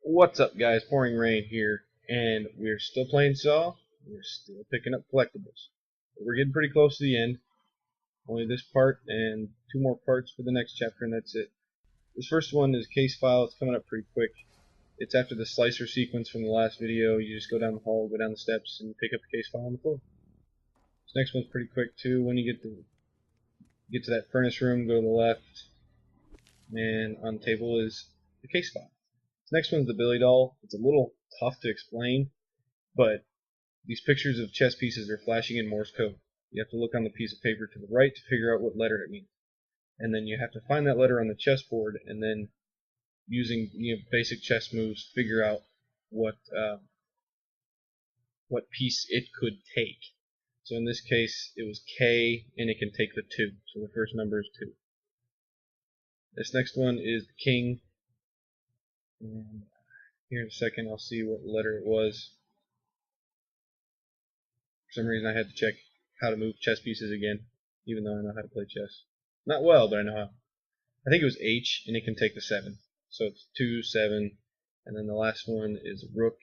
What's up, guys? PouringRayn here, and we're still playing Saw. We're still picking up collectibles. We're getting pretty close to the end. Only this part and two more parts for the next chapter, and that's it. This first one is a case file. It's coming up pretty quick. It's after the slicer sequence from the last video. You just go down the hall, go down the steps, and pick up the case file on the floor. This next one's pretty quick too. When you get to that furnace room, go to the left, and on the table is the case file. This next one's the Billy doll. It's a little tough to explain, but these pictures of chess pieces are flashing in Morse code. You have to look on the piece of paper to the right to figure out what letter it means. And then you have to find that letter on the chessboard, and then using basic chess moves, figure out what piece it could take. So in this case, it was K, and it can take the 2. So the first number is 2. This next one is the king. And here in a second, I'll see what letter it was. For some reason, I had to check how to move chess pieces again, even though I know how to play chess. Not well, but I know how. I think it was H, and it can take the 7. So it's 2, 7, and then the last one is rook.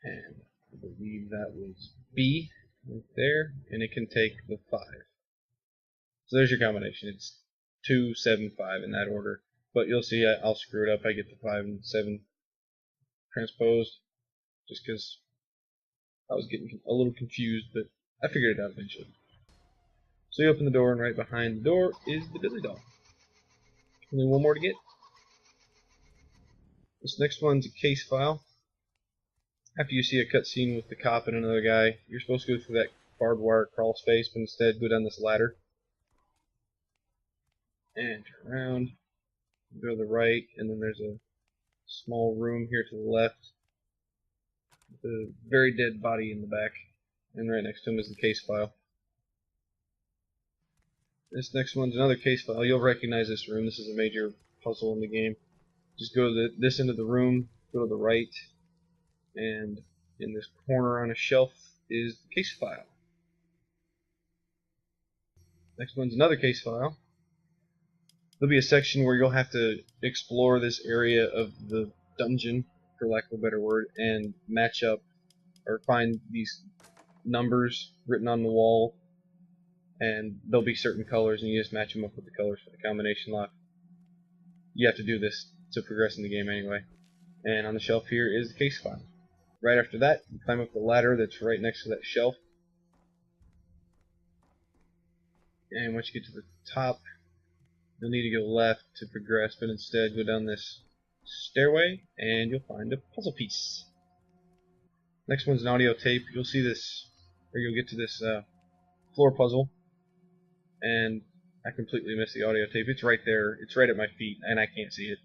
And I believe that was B right there, and it can take the 5. So there's your combination. It's 2, 7, 5 in that order. But you'll see I'll screw it up. I get the 5 and 7 transposed just because I was getting a little confused, but I figured it out eventually. So you open the door, and right behind the door is the Billy doll. Only one more to get. This next one's a case file. After you see a cutscene with the cop and another guy, you're supposed to go through that barbed wire crawl space, but instead go down this ladder. And turn around. Go to the right, and then there's a small room here to the left. With a very dead body in the back. And right next to him is the case file. This next one's another case file. You'll recognize this room. This is a major puzzle in the game. Just go to this end of the room, go to the right, and in this corner on a shelf is the case file. Next one's another case file. There'll be a section where you'll have to explore this area of the dungeon, for lack of a better word, and match up or find these numbers written on the wall, and there'll be certain colors, and you just match them up with the colors for the combination lock. You have to do this to progress in the game anyway. And on the shelf here is the case file. Right after that, you climb up the ladder that's right next to that shelf. And once you get to the top, you'll need to go left to progress, but instead go down this stairway and you'll find a puzzle piece. Next one's an audio tape. You'll see this, or you'll get to this floor puzzle, and I completely missed the audio tape. It's right there. It's right at my feet, and I can't see it.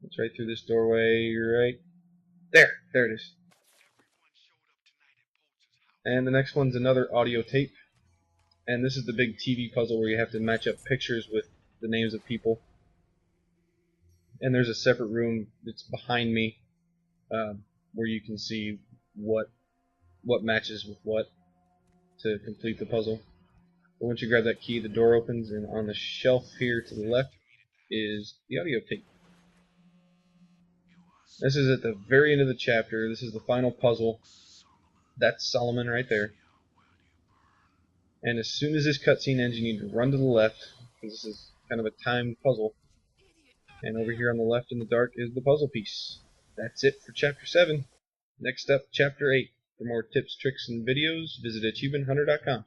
It's right through this doorway, right there. There it is. And the next one's another audio tape, and this is the big TV puzzle where you have to match up pictures with the names of people. And there's a separate room that's behind me where you can see what matches with what to complete the puzzle. But once you grab that key, the door opens, and on the shelf here to the left is the audio tape. This is at the very end of the chapter. This is the final puzzle. That's Solomon right there. And as soon as this cutscene ends, you need to run to the left, because this is kind of a timed puzzle. And over here on the left in the dark is the puzzle piece. That's it for Chapter 7. Next up, Chapter 8. For more tips, tricks, and videos, visit achievementhunter.com.